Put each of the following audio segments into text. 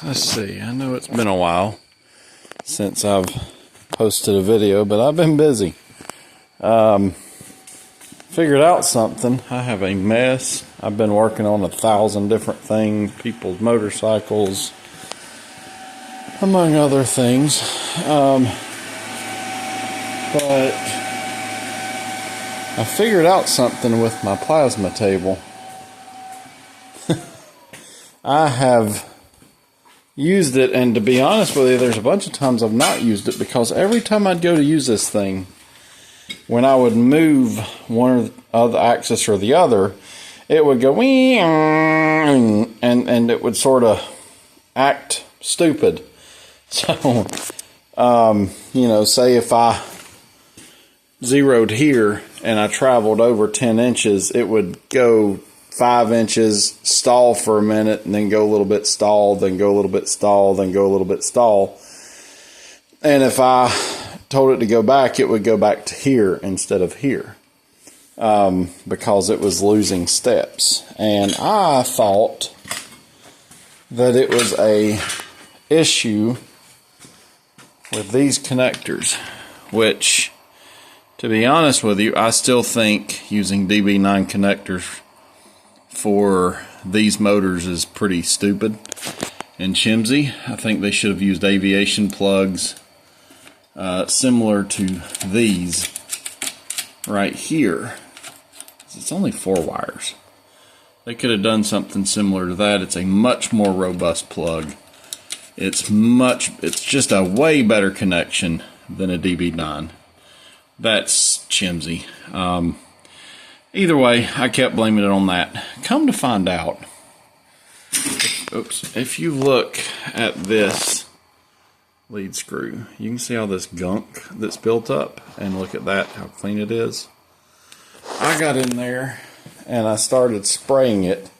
Let's see, I know it's been a while since I've posted a video, but I've been busy. Figured out something. I have a mess. I've been working on 1,000 different things, people's motorcycles, among other things. But I figured out something with my plasma table. I have used it, and to be honest with you, there's a bunch of times I've not used it because every time I'd go to use this thing, when I would move one of the axis or the other, it would go and it would sort of act stupid. So, you know, say if I zeroed here and I traveled over 10 inches, it would go 5 inches, stall for a minute, and then go a little bit stall, then go a little bit stall, then go a little bit stall. And if I told it to go back, it would go back to here instead of here, because it was losing steps. And I thought that it was a issue with these connectors, which, to be honest with you, I still think using DB9 connectors for these motors is pretty stupid and chimsy. I think they should have used aviation plugs similar to these right here. It's only 4 wires. They could have done something similar to that. It's a much more robust plug. It's just a way better connection than a DB9. That's chimsy. Either way, I kept blaming it on that. Come to find out, if you look at this lead screw, you can see all this gunk that's built up, and look at that, how clean it is. I got in there and I started spraying it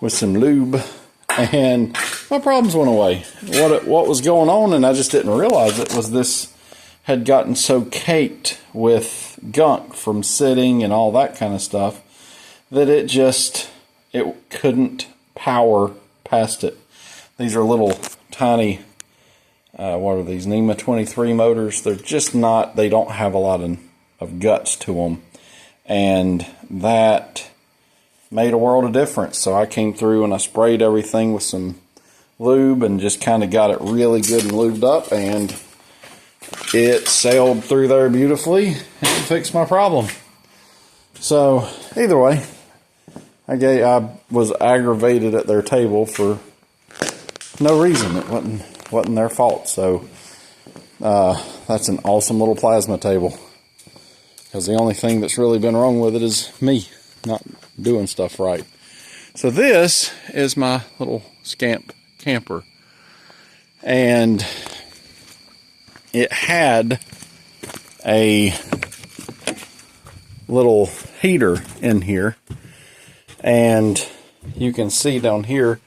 with some lube, and my problems went away. What was going on, and I just didn't realize it, was this had gotten so caked with gunk from sitting and all that kind of stuff that it couldn't power past it. These are little tiny, what are these, NEMA 23 motors. They're just not, they don't have a lot of guts to them. And that made a world of difference. So I came through and I sprayed everything with some lube and just kind of got it really good and lubed up, and it sailed through there beautifully and fixed my problem. So either way, I was aggravated at their table for no reason. It wasn't their fault. So that's an awesome little plasma table, because the only thing that's really been wrong with it is me not doing stuff right. So this is my little scamp camper, and it had a little heater in here, and you can see down here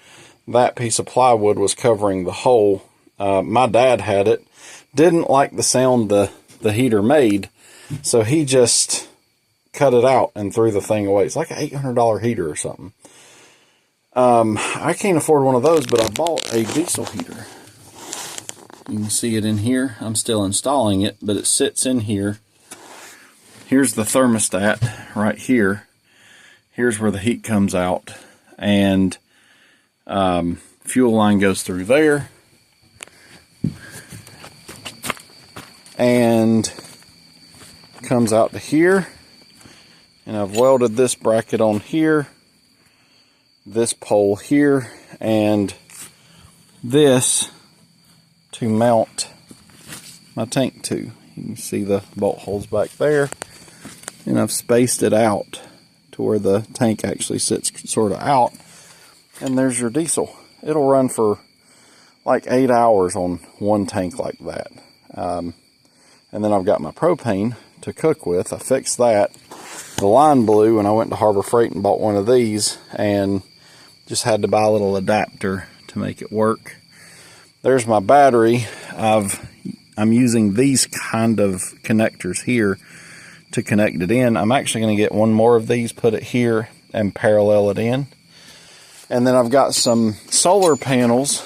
that piece of plywood was covering the hole. My dad had it, didn't like the sound the heater made, so he just cut it out and threw the thing away. It's like an $800 heater or something. I can't afford one of those, but I bought a diesel heater. You can see it in here. I'm still installing it, but it sits in here. Here's the thermostat right here. Here's where the heat comes out, and fuel line goes through there, and comes out to here. And I've welded this bracket on here, this pole here, and this to mount my tank to. You can see the bolt holes back there, and I've spaced it out to where the tank actually sits sort of out. And there's your diesel. It'll run for like 8 hours on one tank like that. And then I've got my propane to cook with. I fixed that. The line blew, and I went to Harbor Freight and bought one of these, and just had to buy a little adapter to make it work. There's my battery. I'm using these kind of connectors here to connect it in. I'm actually going to get one more of these, put it here, and parallel it in. And then I've got some solar panels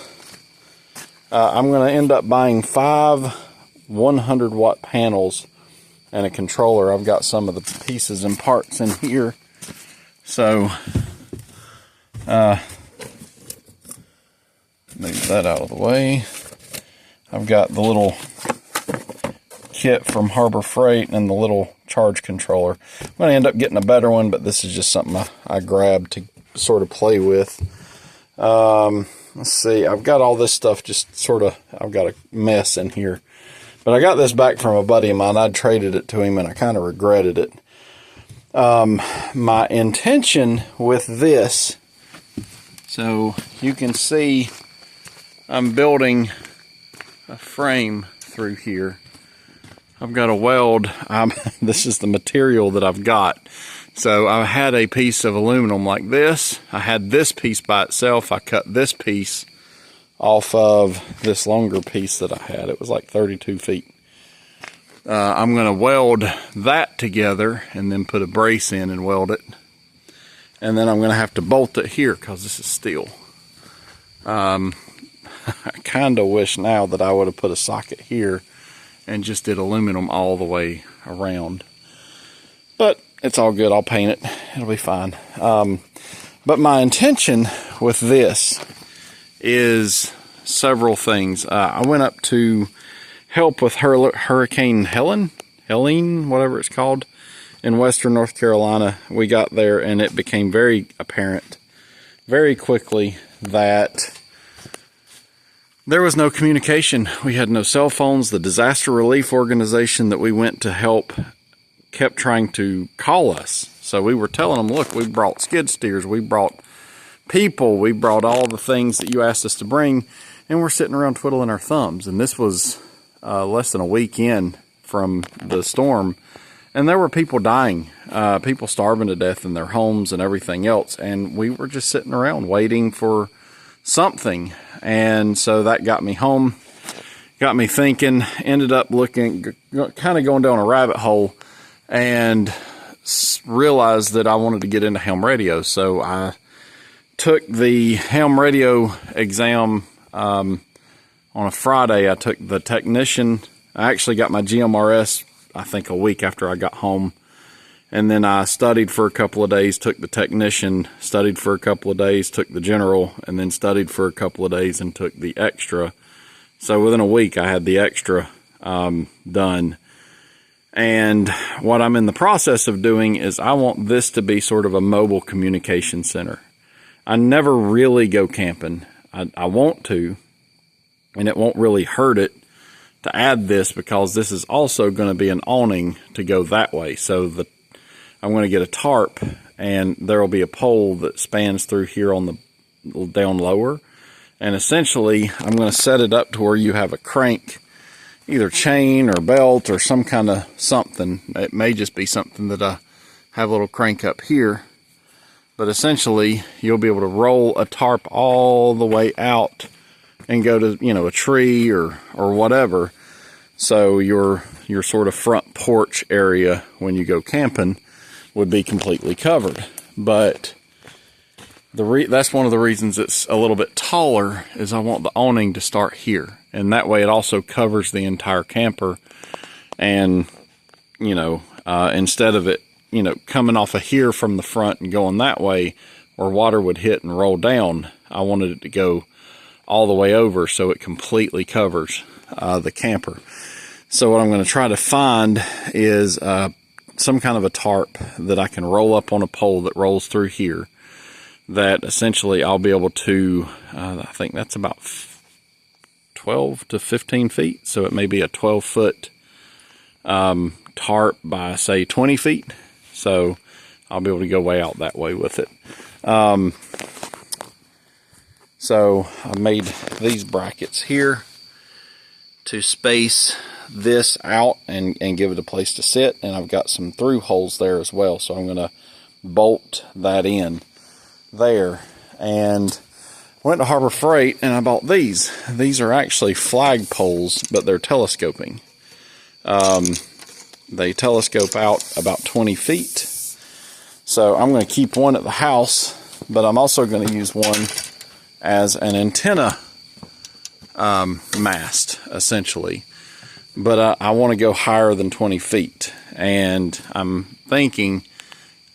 I'm going to end up buying 5 100-watt panels and a controller. I've got some of the pieces and parts in here. So, move that out of the way. I've got the little kit from Harbor Freight and the little charge controller. I'm going to end up getting a better one, but this is just something I grabbed to sort of play with. Let's see, I've got all this stuff just sort of, I've got a mess in here. But I got this back from a buddy of mine. I traded it to him and I kind of regretted it. My intention with this, so you can see I'm building a frame through here. I've got a weld. This is the material that I've got. So I had a piece of aluminum like this. I had this piece by itself. I cut this piece off of this longer piece that I had. It was like 32 feet. I'm going to weld that together and then put a brace in and weld it. And then I'm going to have to bolt it here because this is steel. I kind of wish now that I would have put a socket here and just did aluminum all the way around. But it's all good. I'll paint it. It'll be fine. But my intention with this is several things. I went up to help with Hurricane Helene, whatever it's called, in western North Carolina. We got there and it became very apparent very quickly that there was no communication. We had no cell phones. The disaster relief organization that we went to help kept trying to call us. So we were telling them, look, we brought skid steers, we brought people, we brought all the things that you asked us to bring, and we're sitting around twiddling our thumbs. And this was less than a week in from the storm, and there were people dying, people starving to death in their homes and everything else, and we were just sitting around waiting for something. And so that got me home, got me thinking, ended up looking, kind of going down a rabbit hole, and realized that I wanted to get into ham radio. So I took the ham radio exam on a Friday. I took the technician. I actually got my GMRS, I think, a week after I got home. And then I studied for a couple of days, took the technician, studied for a couple of days, took the general, and then studied for a couple of days and took the extra. So within a week, I had the extra done. And what I'm in the process of doing is I want this to be sort of a mobile communication center. I never really go camping. I want to, and it won't really hurt it to add this because this is also going to be an awning to go that way. So I'm going to get a tarp, and there will be a pole that spans through here on the down lower. And essentially, I'm going to set it up to where you have a crank, either chain or belt or some kind of something. It may just be something that I have a little crank up here. But essentially, you'll be able to roll a tarp all the way out and go to, a tree or whatever. So your sort of front porch area when you go camping would be completely covered. But that's one of the reasons it's a little bit taller, is I want the awning to start here. And that way it also covers the entire camper. And, instead of it, coming off of here from the front and going that way where water would hit and roll down, I wanted it to go all the way over so it completely covers the camper. So what I'm going to try to find is some kind of a tarp that I can roll up on a pole that rolls through here, that essentially I'll be able to, I think that's about 12 to 15 feet. So it may be a 12-foot tarp by, say, 20 feet. So I'll be able to go way out that way with it. So I made these brackets here to space this out and give it a place to sit. And I've got some through holes there as well. So I'm going to bolt that in there. And went to Harbor Freight and I bought these. These are actually flag poles, but they're telescoping. They telescope out about 20 feet. So I'm going to keep one at the house, but I'm also going to use one as an antenna mast, essentially. But I want to go higher than 20 feet. And I'm thinking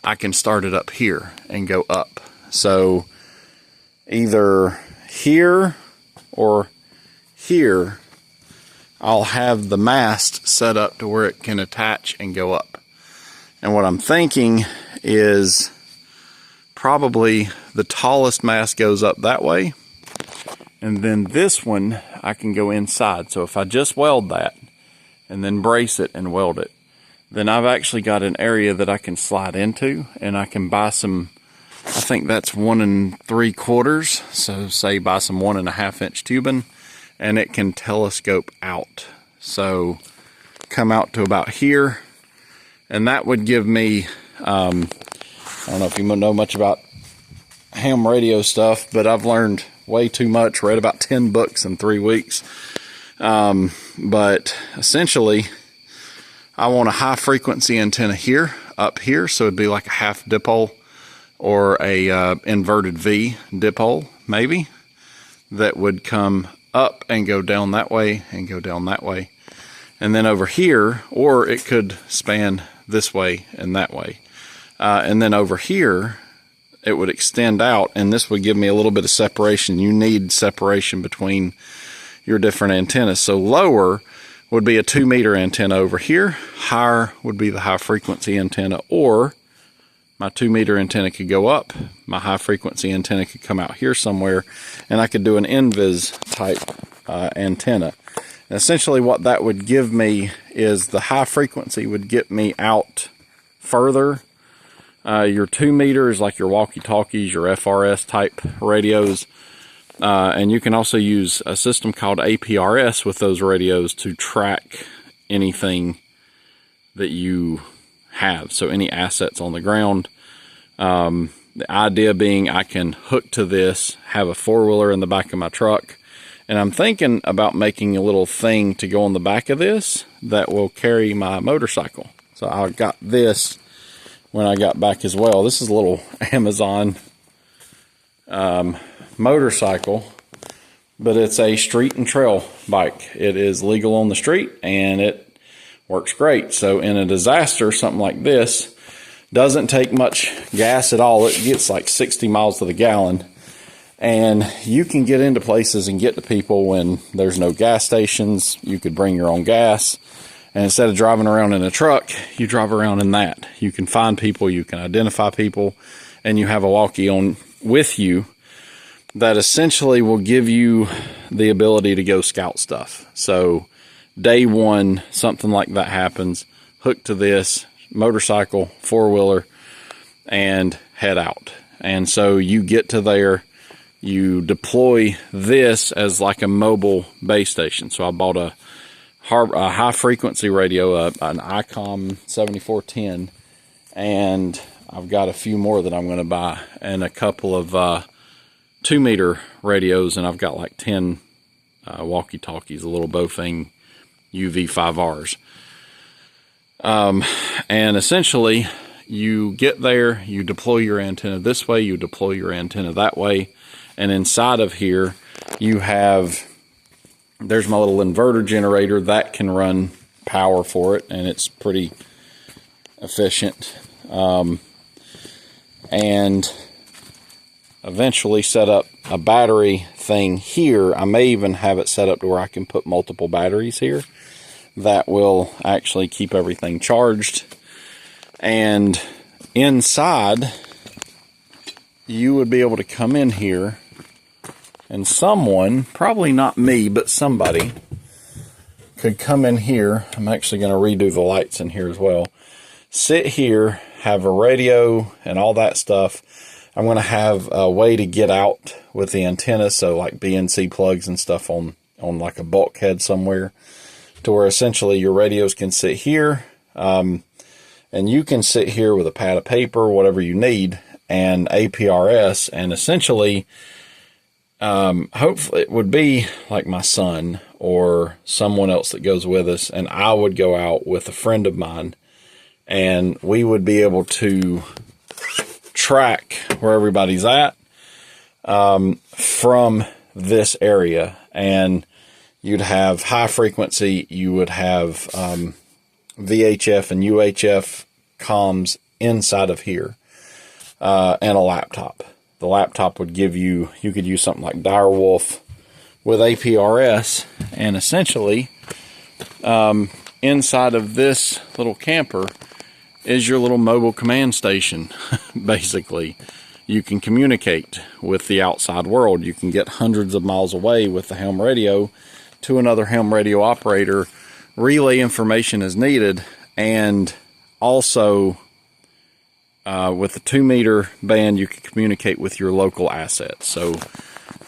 I can start it up here and go up. So either here or here, I'll have the mast set up to where it can attach and go up. And what I'm thinking is probably the tallest mast goes up that way. And then this one, I can go inside. So if I just weld that and then brace it and weld it, then I've actually got an area that I can slide into, and I can buy some, I think that's 1 3/4. So say buy some 1.5 inch tubing, and it can telescope out. So come out to about here, and that would give me, I don't know if you know much about ham radio stuff, but I've learned way too much, read about 10 books in 3 weeks. But essentially, I want a high frequency antenna here, up here, so it'd be like a half dipole or a inverted V dipole, maybe, that would come up and go down that way and go down that way. And then over here, or it could span this way and that way. And then over here, it would extend out, and this would give me a little bit of separation. You need separation between your different antennas. So lower would be a 2-meter antenna over here. Higher would be the high frequency antenna, or my 2-meter antenna could go up. My high frequency antenna could come out here somewhere, and I could do an invis type antenna. And essentially what that would give me is the high frequency would get me out further. Your 2-meter is like your walkie-talkies, your FRS type radios. And you can also use a system called APRS with those radios to track anything that you have. So any assets on the ground. The idea being I can hook to this, have a 4-wheeler in the back of my truck. And I'm thinking about making a little thing to go on the back of this that will carry my motorcycle. So I got this when I got back as well. This is a little Amazon motorcycle, but it's a street and trail bike. It is legal on the street and it works great. So in a disaster, something like this doesn't take much gas at all. It gets like 60 miles to the gallon, and you can get into places and get to people when there's no gas stations. You could bring your own gas. And instead of driving around in a truck, you drive around in that. You can find people, you can identify people, and you have a walkie on with you that essentially will give you the ability to go scout stuff. So day one, something like that happens, hook to this motorcycle, 4-wheeler, and head out. And so you get to there, you deploy this as like a mobile base station. So I bought a high frequency radio, an ICOM 7410, and I've got a few more that I'm going to buy, and a couple of 2-meter radios, and I've got like 10 walkie-talkies, a little Bofang UV5Rs. And essentially, you get there, you deploy your antenna this way, you deploy your antenna that way, and inside of here, you have, there's my little inverter generator that can run power for it, and it's pretty efficient. And eventually set up a battery thing here. I may even have it set up to where I can put multiple batteries here that will actually keep everything charged. And inside, you would be able to come in here, and someone, probably not me, but somebody could come in here. I'm actually going to redo the lights in here as well. Sit here, have a radio and all that stuff. I'm going to have a way to get out with the antenna, so like BNC plugs and stuff on like a bulkhead somewhere, to where essentially your radios can sit here, and you can sit here with a pad of paper, whatever you need, and APRS, and essentially, hopefully it would be like my son or someone else that goes with us, and I would go out with a friend of mine, and we would be able to track where everybody's at from this area, and you'd have high frequency, you would have VHF and UHF comms inside of here, and a laptop. The laptop would give you, you could use something like Direwolf with APRS, and essentially inside of this little camper is your little mobile command station. Basically, you can communicate with the outside world. You can get hundreds of miles away with the ham radio to another ham radio operator, relay information as needed, and also with the 2-meter band, you can communicate with your local assets. So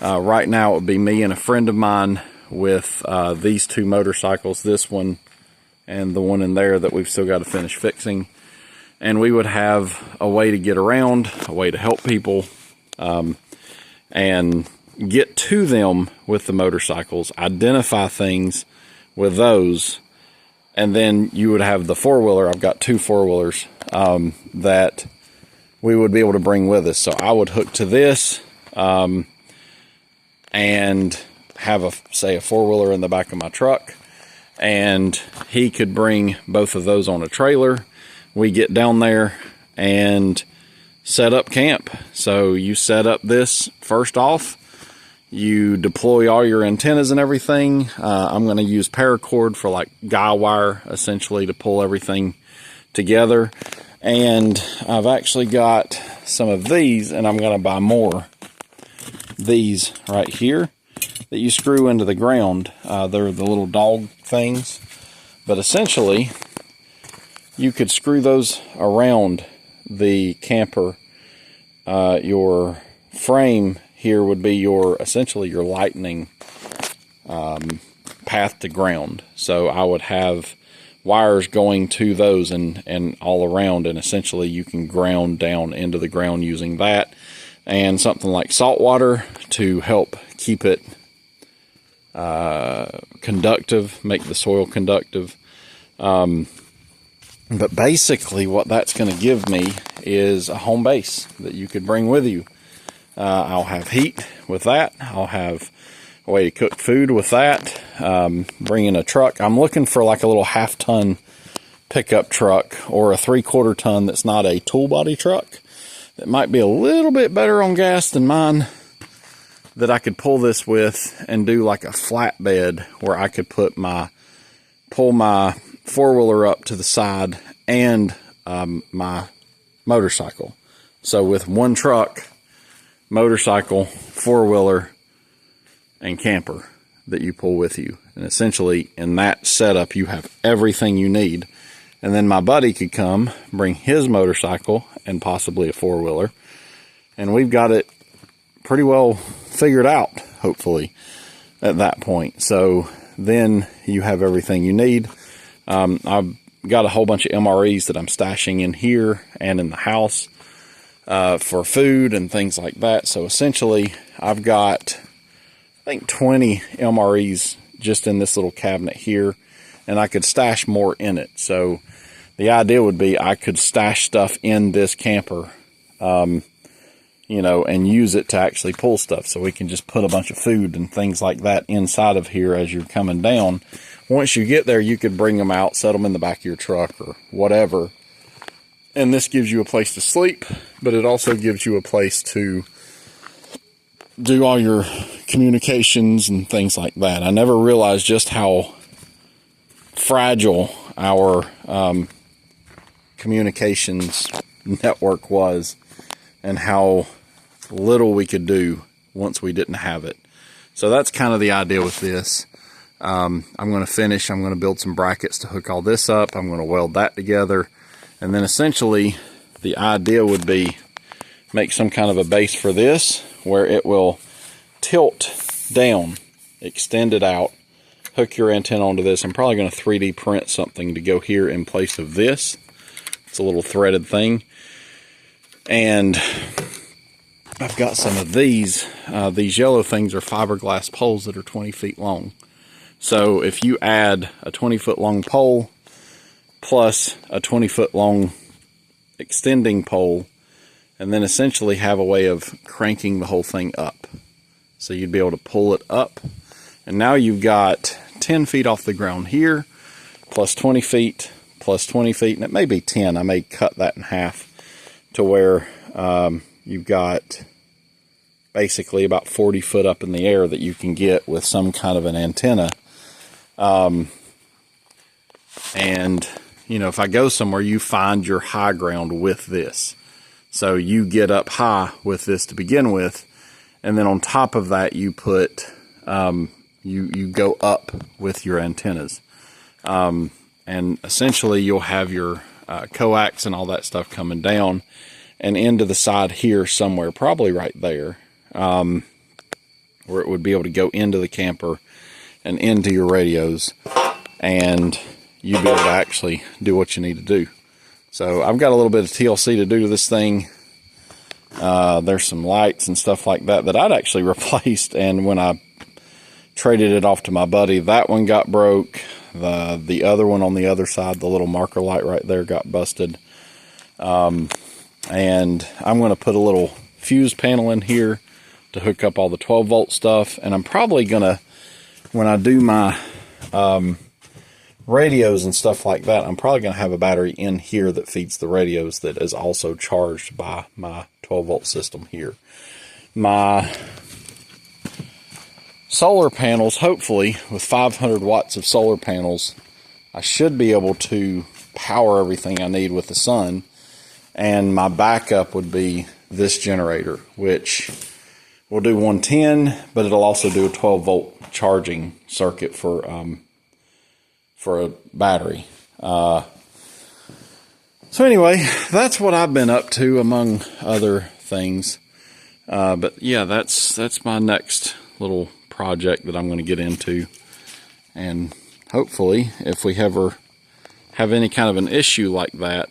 right now it would be me and a friend of mine with these 2 motorcycles, this one and the one in there that we've still got to finish fixing. And we would have a way to get around, a way to help people, and get to them with the motorcycles, identify things with those, and then you would have the 4-wheeler. I've got 2 4-wheelers that we would be able to bring with us. So I would hook to this and have say a 4-wheeler in the back of my truck, and he could bring both of those on a trailer. We get down there and set up camp. So you set up this first off, you deploy all your antennas and everything. I'm going to use paracord for like guy wire essentially to pull everything together. And I've actually got some of these, and I'm going to buy more. These right here that you screw into the ground. They're the little dog things. But essentially, you could screw those around the camper. Your frame here would be essentially your lightning path to ground. So I would have wires going to those and all around, and essentially you can ground down into the ground using that, and something like salt water to help keep it conductive, make the soil conductive. But basically what that's going to give me is a home base that you could bring with you. I'll have heat with that. I'll have a way to cook food with that. Bring in a truck. I'm looking for like a little 1/2 ton pickup truck, or a 3/4 ton that's not a tool body truck, that might be a little bit better on gas than mine, that I could pull this with and do like a flatbed where I could pull my 4-wheeler up to the side and my motorcycle. So with one truck, motorcycle, 4-wheeler, and camper that you pull with you. And essentially in that setup you have everything you need. And then my buddy could come, bring his motorcycle and possibly a 4-wheeler, and we've got it pretty well figured out, hopefully, at that point. So then you have everything you need. I've got a whole bunch of MREs that I'm stashing in here and in the house for food and things like that. So essentially I've got, I think, 20 MREs just in this little cabinet here, and I could stash more in it. So the idea would be I could stash stuff in this camper, you know, and use it to actually pull stuff. So we can just put a bunch of food and things like that inside of here as you're coming down. Once you get there, you could bring them out, set them in the back of your truck or whatever. And this gives you a place to sleep, but it also gives you a place to do all your communications and things like that. I never realized just how fragile our communications network was, and how little we could do once we didn't have it. So that's kind of the idea with this. I'm going to build some brackets to hook all this up. I'm going to weld that together. And then essentially the idea would be make some kind of a base for this where it will tilt down, extend it out, hook your antenna onto this. I'm probably going to 3D print something to go here in place of this. It's a little threaded thing. And I've got some of these. These yellow things are fiberglass poles that are 20 feet long. So if you add a 20-foot long pole plus a 20-foot long extending pole, and then essentially have a way of cranking the whole thing up. So you'd be able to pull it up. And now you've got 10 feet off the ground here, plus 20 feet, plus 20 feet, and it may be 10. I may cut that in half to where you've got basically about 40 foot up in the air that you can get with some kind of an antenna. And, you know, if I go somewhere, you find your high ground with this. So you get up high with this to begin with, and then on top of that, you put, you go up with your antennas. And essentially, you'll have your coax and all that stuff coming down and into the side here somewhere, probably right there, where it would be able to go into the camper and into your radios, and you'd be able to actually do what you need to do. So I've got a little bit of TLC to do to this thing. There's some lights and stuff like that that I'd actually replaced, and when I traded it off to my buddy, that one got broke. The other one on the other side, the little marker light right there, got busted. And I'm going to put a little fuse panel in here to hook up all the 12 volt stuff, and I'm probably going to, when I do my radios and stuff like that, I'm probably going to have a battery in here that feeds the radios that is also charged by my 12 volt system here. My solar panels, hopefully with 500 watts of solar panels, I should be able to power everything I need with the sun, and my backup would be this generator, which will do 110, but it'll also do a 12 volt charging circuit for a battery. So anyway, that's what I've been up to, among other things. But yeah, that's my next little project that I'm going to get into. And hopefully, if we ever have any kind of an issue like that,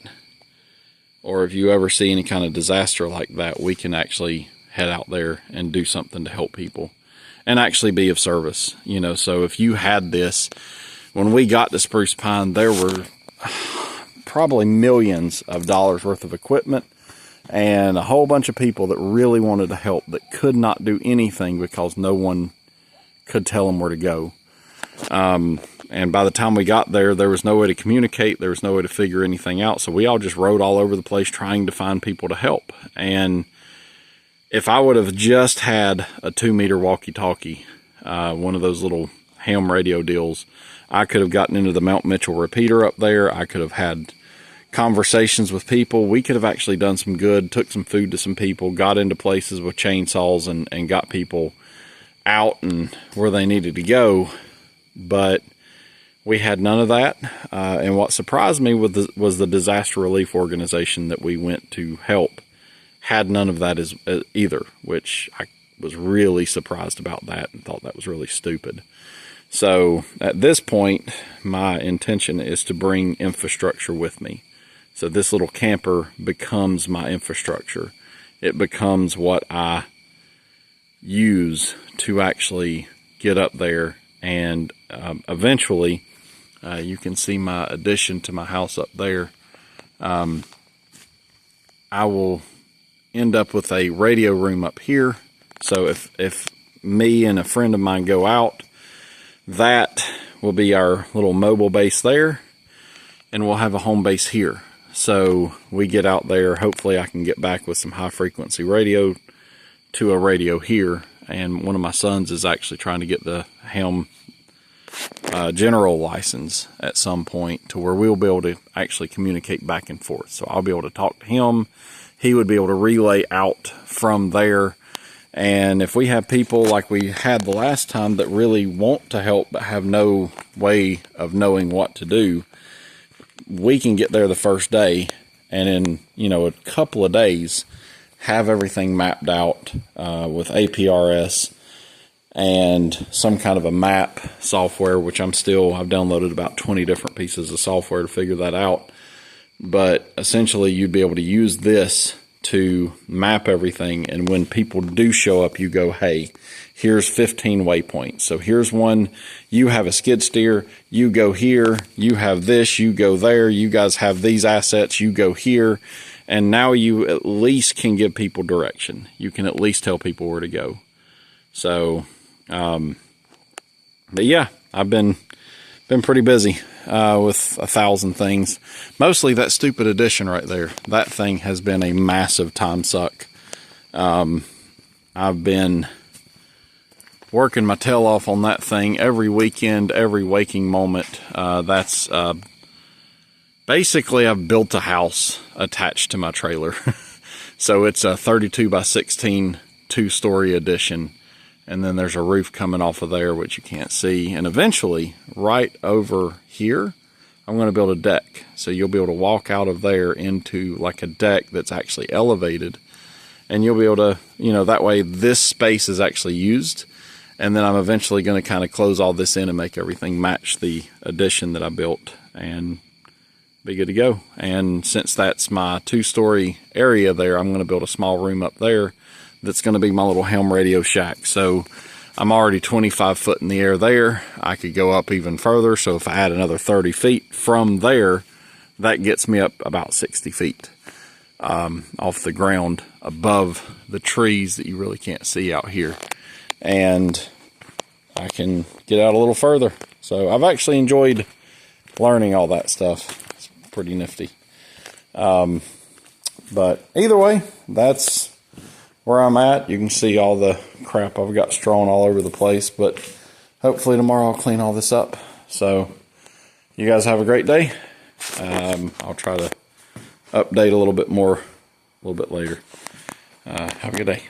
or if you ever see any kind of disaster like that, we can actually head out there and do something to help people and actually be of service. You know, so if you had this, when we got to Spruce Pine, there were probably millions of dollars worth of equipment and a whole bunch of people that really wanted to help that could not do anything because no one could tell them where to go. And by the time we got there, there was no way to communicate. There was no way to figure anything out. So we all just rode all over the place trying to find people to help. And if I would have just had a 2-meter walkie-talkie, one of those little ham radio deals, I could have gotten into the Mount Mitchell repeater up there. I could have had conversations with people. We could have actually done some good, took some food to some people, got into places with chainsaws and got people out and where they needed to go. But we had none of that. And what surprised me was the disaster relief organization that we went to help had none of that either, which I was really surprised about that and thought that was really stupid. So at this point, my intention is to bring infrastructure with me. So this little camper becomes my infrastructure. It becomes what I use to actually get up there, and eventually you can see my addition to my house up there. I will end up with a radio room up here. So if me and a friend of mine go out, that will be our little mobile base there, and we'll have a home base here. So we get out there, hopefully I can get back with some high frequency radio to a radio here. And one of my sons is actually trying to get the ham general license at some point to where we'll be able to actually communicate back and forth. So I'll be able to talk to him. He would be able to relay out from there. And if we have people like we had the last time that really want to help but have no way of knowing what to do, we can get there the first day and in, a couple of days have everything mapped out with APRS and some kind of a map software, which I've downloaded about 20 different pieces of software to figure that out. But essentially you'd be able to use this to map everything, and when people do show up, you go, hey, here's 15 waypoints. So here's one, you have a skid steer, you go here, you have this, you go there, you guys have these assets, you go here, and now you at least can give people direction. You can at least tell people where to go. So, but yeah, I've been pretty busy with 1,000 things. Mostly that stupid addition right there. That thing has been a massive time suck. I've been working my tail off on that thing every weekend, every waking moment. Basically, I've built a house attached to my trailer. So it's a 32 by 16 two-story addition. And then there's a roof coming off of there, which you can't see. And eventually, right over here, I'm going to build a deck. So you'll be able to walk out of there into like a deck that's actually elevated. And you'll be able to, that way this space is actually used. And then I'm eventually going to kind of close all this in and make everything match the addition that I built and be good to go. And since that's my two-story area there, I'm going to build a small room up there that's going to be my little ham radio shack. So I'm already 25 foot in the air there. I could go up even further. So if I add another 30 feet from there, that gets me up about 60 feet off the ground above the trees that you really can't see out here. And I can get out a little further. So I've actually enjoyed learning all that stuff. It's pretty nifty. But either way, that's where I'm at. You can see all the crap I've got strewn all over the place, but hopefully tomorrow I'll clean all this up. So you guys have a great day. I'll try to update a little bit more a little bit later. Have a good day.